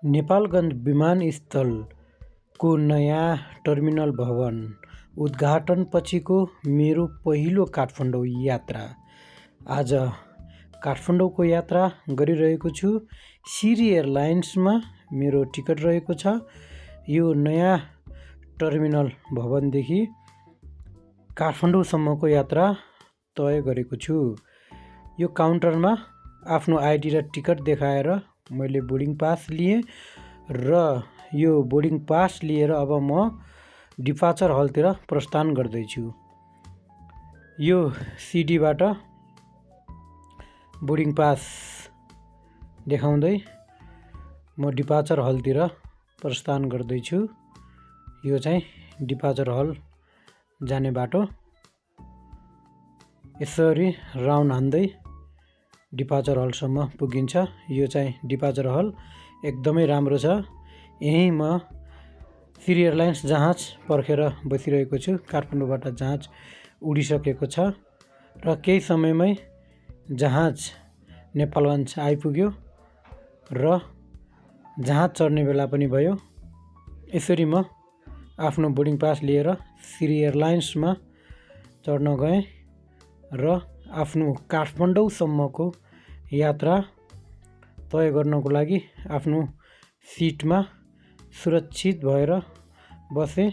नेपालगञ्ज विमानस्थलको नयाँ टर्मिनल भवन उद्घाटनपछिको मेरो पहिलो काठमाडौँ यात्रा। आज काठमाडौँको यात्रा गरिरहेको छु। सिरी एयरलाइन्समा मेरो टिकट रहेको छ। यो नयाँ टर्मिनल भवनदेखि काठमाडौँसम्मको यात्रा तय गरेको छु। यो काउन्टरमा आफ्नो आइडी र टिकट देखाएर मैले बोर्डिङ पास लिएँ र यो बोर्डिङ पास लिएर अब म डिपार्चर हलतिर प्रस्थान गर्दैछु। यो सिडीबाट बोर्डिङ पास देखाउँदै म डिपार्चर हलतिर प्रस्थान गर्दैछु। यो चाहिँ डिपार्चर हल जाने बाटो। यसरी राउन्ड हान्दै डिपार्चर हलसम्म पुगिन्छ। यो चाहिँ डिपार्चर हल एकदमै राम्रो छ। यहीँ म सिरी एयरलाइन्स जहाज पर्खेर बसिरहेको छु। काठमाडौँबाट जहाज उडिसकेको छ र केही समयमै जहाज नेपालगञ्ज आइपुग्यो र जहाज चढ्ने बेला पनि भयो। यसरी म आफ्नो बोर्डिङ पास लिएर सिरी एयरलाइन्समा चढ्न गएँ र आफ्नो काठमाडौँसम्मको यात्रा तय गर्नको लागि आफ्नो सिटमा सुरक्षित भएर बसेँ।